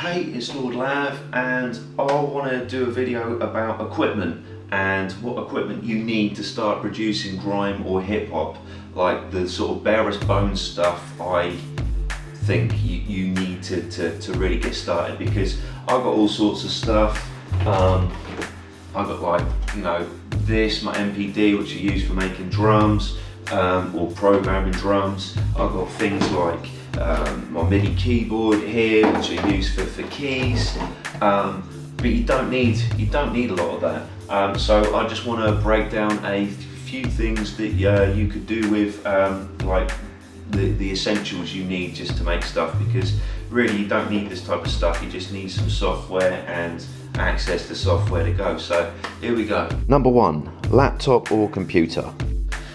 Hey, it's Lord Lav, and I want to do a video about equipment and what equipment you need to start producing grime or hip hop, like the sort of barest bones stuff I think you need to really get started, because I've got all sorts of stuff. I've got, like, you know, this, my MPD, which I use for making drums or programming drums. I've got things like my MIDI keyboard here, which I use for keys, but you don't need a lot of that. So I just want to break down a few things that you could do with like the essentials you need just to make stuff, because really you don't need this type of stuff. You just need some software and access to software to go. So here we go. Number 1, laptop or computer.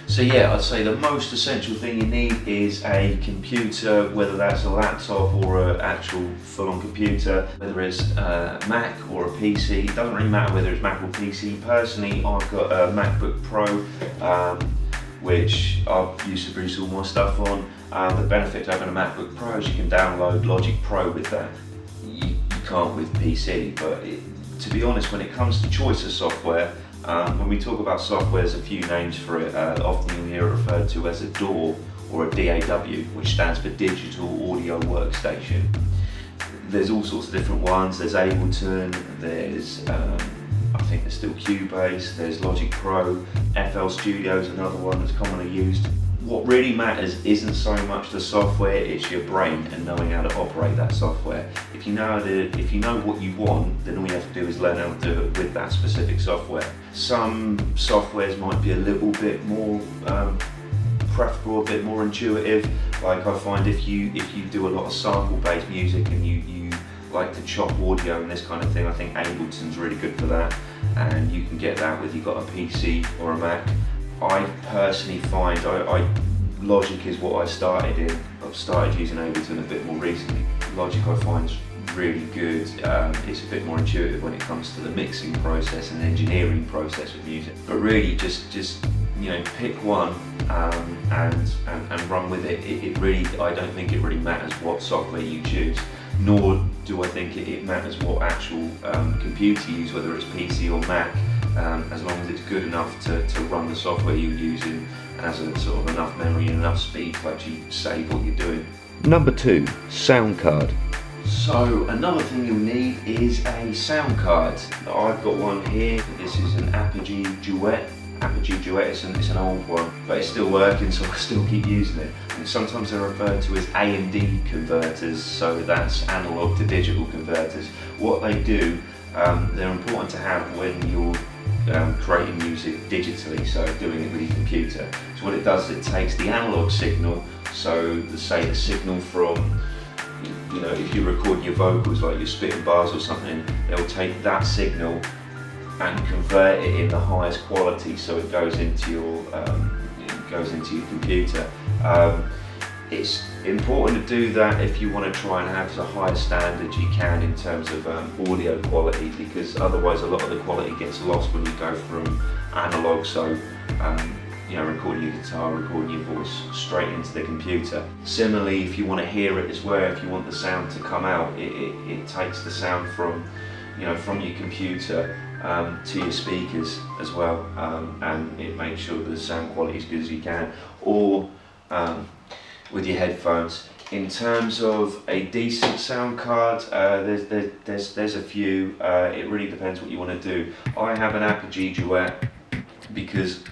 So yeah, I'd say the most essential thing you need is a computer, whether that's a laptop or an actual full-on computer, whether it's a Mac or a PC. It doesn't really matter whether it's Mac or PC. Personally, I've got a MacBook Pro, which I've used to produce all my stuff on. The benefit of having a MacBook Pro is you can download Logic Pro with that. You can't with PC, but to be honest, when it comes to choice of software, when we talk about software, there's a few names for it. Often you'll hear it referred to as a DAW or a DAW, which stands for Digital Audio Workstation. There's all sorts of different ones. There's Ableton, there's I think there's still Cubase, there's Logic Pro, FL Studio is another one that's commonly used. What really matters isn't so much the software, it's your brain and knowing how to operate that software. If you know what you want, then all you have to do is learn how to do it with that specific software. Some softwares might be a little bit more preferable, a bit more intuitive. Like I find if you do a lot of sample-based music and you like to chop audio and this kind of thing, I think Ableton's really good for that, and you can get that whether you've got a PC or a Mac. I personally find Logic is what I started in. I've started using Ableton a bit more recently. Logic I find is really good. It's a bit more intuitive when it comes to the mixing process and engineering process with music. But really, just you know, pick one and run with it. It really, I don't think it really matters what software you choose, nor do I think it matters what actual computer you use, whether it's PC or Mac. As long as it's good enough to run the software you're using and has a sort of enough memory and enough speed to actually save what you're doing. Number 2, Soundcard. So another thing you'll need is a sound card. I've got one here. This is an Apogee Duet. Apogee Duet, it's an old one, but it's still working, so I still keep using it. And sometimes they're referred to as A&D converters, so that's analog to digital converters. What they do, they're important to have when you're creating music digitally, so doing it with your computer. So what it does is it takes the analog signal, so say the signal from, you know, if you're recording your vocals, like you're spitting bars or something, they'll take that signal and convert it in the highest quality, so it goes into your computer. It's important to do that if you want to try and have the highest standard you can in terms of audio quality, because otherwise a lot of the quality gets lost when you go from analog, so you know, recording your guitar, recording your voice straight into the computer. Similarly, if you want to hear it as well, if you want the sound to come out, it takes the sound from, you know, from your computer to your speakers as well, and it makes sure that the sound quality is as good as you can, or with your headphones. In terms of a decent sound card, there's a few. It really depends what you want to do. I have an Apogee Duet because,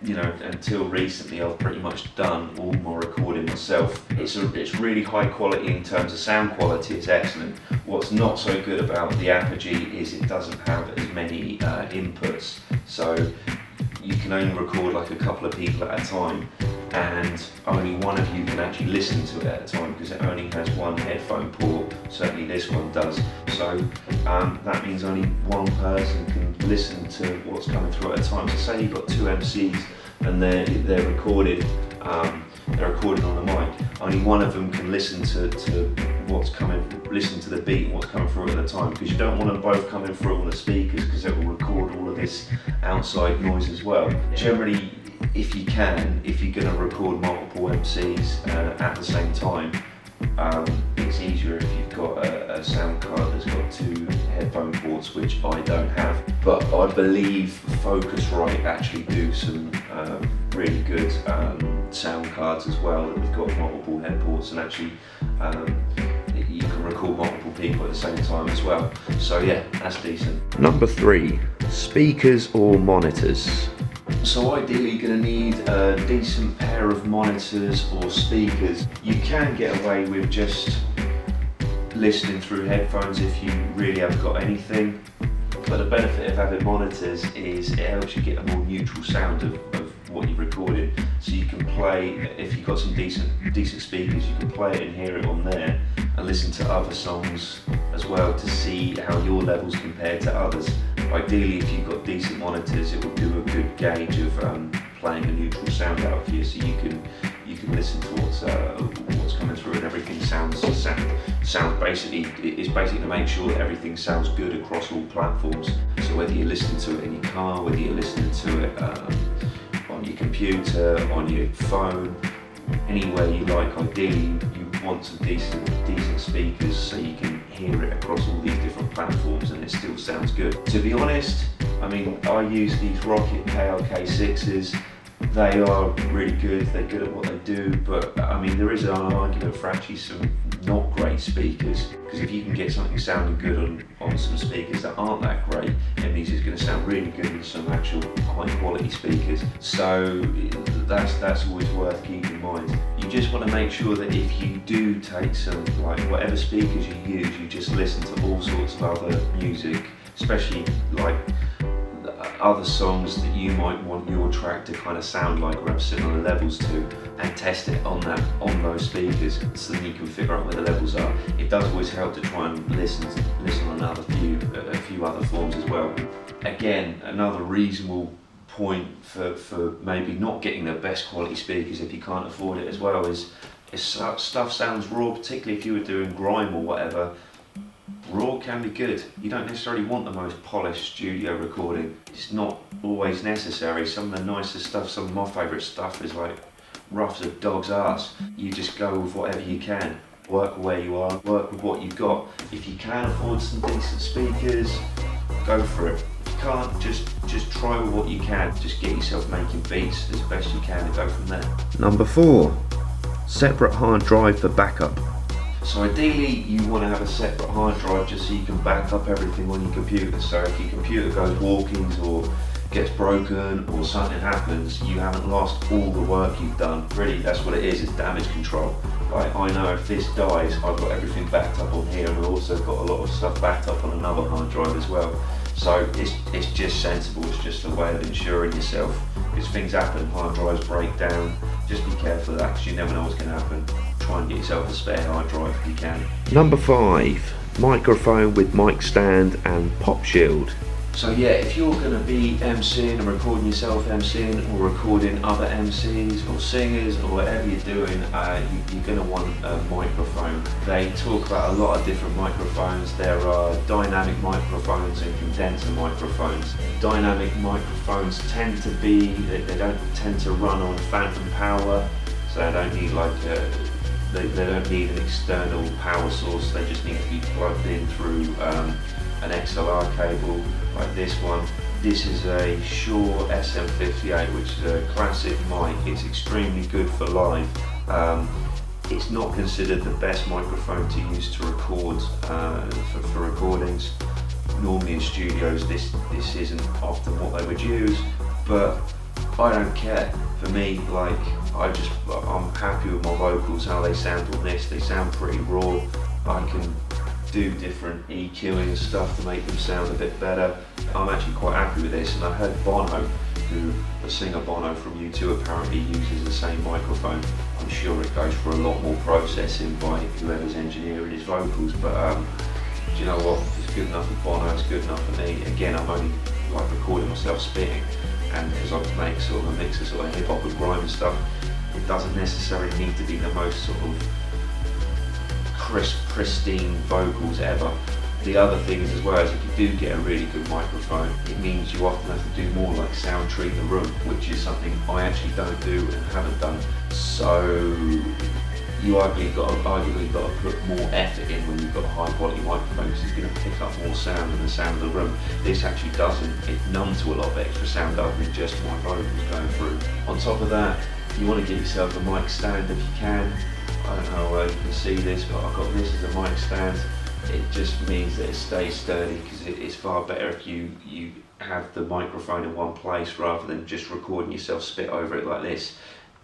you know, until recently I've pretty much done all my recording myself. It's really high quality in terms of sound quality, it's excellent. What's not so good about the Apogee is it doesn't have as many inputs, so you can only record like a couple of people at a time, and only one of you can actually listen to it at a time because it only has one headphone port. Certainly this one does. So that means only one person can listen to what's coming through at a time. So say you've got two MCs and they're recorded. They're recording on the mic. Only one of them can listen to what's coming, listen to the beat and what's coming through at the time, because you don't want them both coming through on the speakers, because it will record all of this outside noise as well. Generally, if you can, if you're going to record multiple MCs at the same time, it's easier if you've got a sound card I don't have. But I believe Focusrite actually do some really good sound cards as well, that we've got multiple head ports, and actually you can record multiple people at the same time as well. So yeah, that's decent. Number 3, speakers or monitors. So ideally you're going to need a decent pair of monitors or speakers. You can get away with just listening through headphones if you really haven't got anything, but the benefit of having monitors is it helps you get a more neutral sound of what you're recording. So you can play, if you've got some decent speakers, you can play it and hear it on there and listen to other songs as well to see how your levels compare to others. Ideally, if you've got decent monitors, it will do a good gauge of playing a neutral sound out for you, so you can listen to what's coming through, and everything sounds basically to make sure that everything sounds good across all platforms. So whether you're listening to it in your car, whether you're listening to it on your computer, on your phone, anywhere you like, ideally you want some decent speakers so you can hear it across all these different platforms and it still sounds good. To be honest, I mean, I use these Rocket KLK6s. They are really good, they're good at what they do, but I mean, there is an argument for actually some not great speakers, because if you can get something sounding good on some speakers that aren't that great, it means it's going to sound really good in some actual high quality speakers. So that's always worth keeping in mind. You just want to make sure that if you do take some, like whatever speakers you use, you just listen to all sorts of other music, especially like other songs that you might want your track to kind of sound like or have similar levels to, and test it on those speakers so then you can figure out where the levels are. It does always help to try and listen on a few other forms as well. Again, another reasonable point for maybe not getting the best quality speakers if you can't afford it as well is stuff sounds raw, particularly if you were doing grime or whatever. Raw can be good. You don't necessarily want the most polished studio recording. It's not always necessary. Some of the nicest stuff, some of my favourite stuff is like rough as a dog's ass. You just go with whatever you can. Work where you are, work with what you've got. If you can afford some decent speakers, go for it. If you can't, just try with what you can. Just get yourself making beats as best you can and go from there. Number 4, separate hard drive for backup. So ideally you want to have a separate hard drive just so you can back up everything on your computer. So if your computer goes walkings or gets broken or something happens, you haven't lost all the work you've done. Really, that's what it is, it's damage control. Like, I know if this dies, I've got everything backed up on here, and I've also got a lot of stuff backed up on another hard drive as well. So it's just sensible, it's just a way of ensuring yourself, because things happen, hard drives break down. Just be careful of that, because you never know what's going to happen. Try and get yourself a spare hard drive if you can. Number 5, microphone with mic stand and pop shield. So yeah, if you're going to be MCing and recording yourself MCing or recording other MCs or singers or whatever you're doing, you're going to want a microphone. They talk about a lot of different microphones. There are dynamic microphones and condenser microphones. Dynamic microphones tend to be, they don't tend to run on phantom power, so they don't need like they don't need an external power source. They just need to be plugged in through an XLR cable like this one. This is a Shure SM58, which is a classic mic. It's extremely good for live. It's not considered the best microphone to use to record for recordings. Normally in studios this isn't often what they would use, but I don't care. For me, like, I'm happy with my vocals, how they sound on this. They sound pretty raw. I can do different EQing and stuff to make them sound a bit better. I'm actually quite happy with this, and I heard Bono, the singer Bono from U2, apparently uses the same microphone. I'm sure it goes for a lot more processing by whoever's engineering his vocals, but do you know what? If it's good enough for Bono, it's good enough for me. Again, I'm only like recording myself spitting, and because I make sort of a mix of sort of hip hop with grime and stuff, it doesn't necessarily need to be the most sort of crisp, pristine vocals ever. The other thing is as well is if you do get a really good microphone, it means you often have to do more like sound treat the room, which is something I actually don't do and haven't done. So you arguably got to put more effort in when you've got a high quality microphone, because it's going to pick up more sound than the sound of the room. This actually doesn't. It's numb to a lot of extra sound other than just my vocals going through. On top of that, you want to get yourself a mic stand if you can. I don't know how well you can see this, but I've got this as a mic stand. It just means that it stays sturdy, because it's far better if you have the microphone in one place rather than just recording yourself spit over it like this.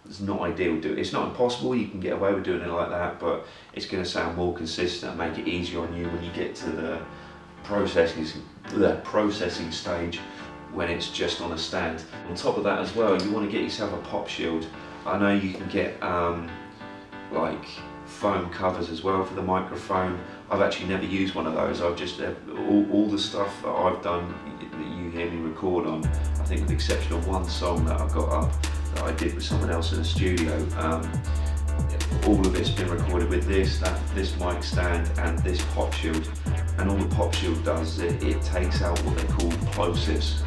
It's not ideal. It's not impossible, you can get away with doing it like that, but it's going to sound more consistent and make it easier on you when you get to the processing stage when it's just on a stand. On top of that as well, you want to get yourself a pop shield. I know you can get like foam covers as well for the microphone. I've actually never used one of those. I've just all the stuff that I've done that you hear me record on, I think with the exception of one song that I've got up that I did with someone else in the studio, all of it's been recorded with this mic stand and this pop shield. And all the pop shield does is it takes out what they call plosives,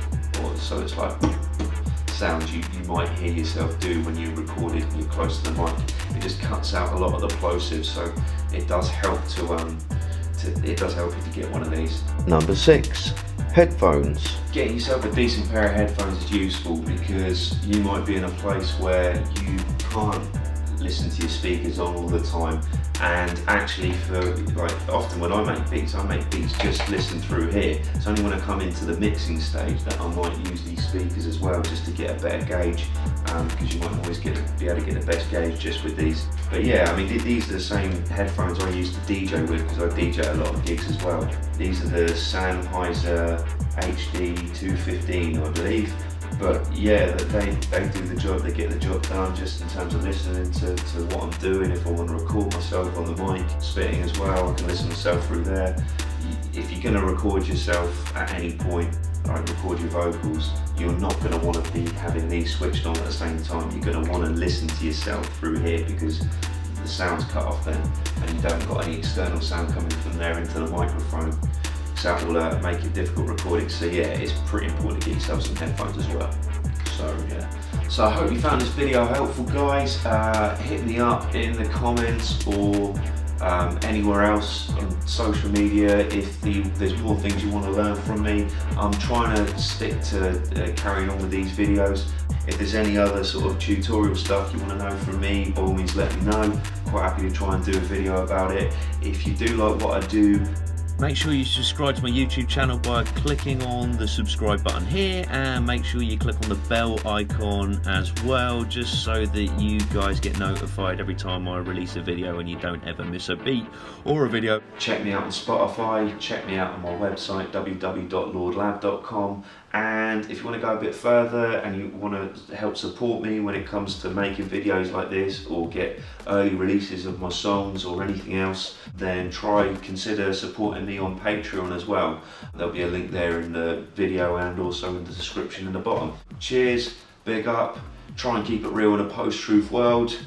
so it's like sounds you might hear yourself do when you're recording and you're close to the mic. It just cuts out a lot of the plosives, so it does help it does help if you get one of these. Number 6. Headphones. Getting yourself a decent pair of headphones is useful, because you might be in a place where you can't listen to your speakers on all the time, and actually for like often when I make beats just listen through here. It's only when I come into the mixing stage that I might use these speakers as well, just to get a better gauge, because you might always be able to get the best gauge just with these. But yeah, I mean these are the same headphones I used to DJ with, because I DJ a lot of gigs as well. These are the Sennheiser HD 215, I believe. But yeah, they do the job, they get the job done just in terms of listening to what I'm doing. If I want to record myself on the mic, spitting as well, I can listen myself through there. If you're going to record yourself at any point, like record your vocals, you're not going to want to be having these switched on at the same time. You're going to want to listen to yourself through here, because the sound's cut off then, and you don't got any external sound coming from there into the microphone. So that will make it difficult recording. So yeah, it's pretty important to get yourself some headphones as well. So yeah. So I hope you found this video helpful, guys. Hit me up in the comments or anywhere else on social media if there's more things you want to learn from me. I'm trying to stick to carrying on with these videos. If there's any other sort of tutorial stuff you want to know from me, by all means let me know. Quite happy to try and do a video about it. If you do like what I do, make sure you subscribe to my YouTube channel by clicking on the subscribe button here, and make sure you click on the bell icon as well, just so that you guys get notified every time I release a video and you don't ever miss a beat or a video. Check me out on Spotify, check me out on my website www.lordlab.com, and if you want to go a bit further and you want to help support me when it comes to making videos like this, or get early releases of my songs or anything else, then consider supporting me on Patreon as well. There'll be a link there in the video and also in the description in the bottom. Cheers, big up, try and keep it real in a post-truth world.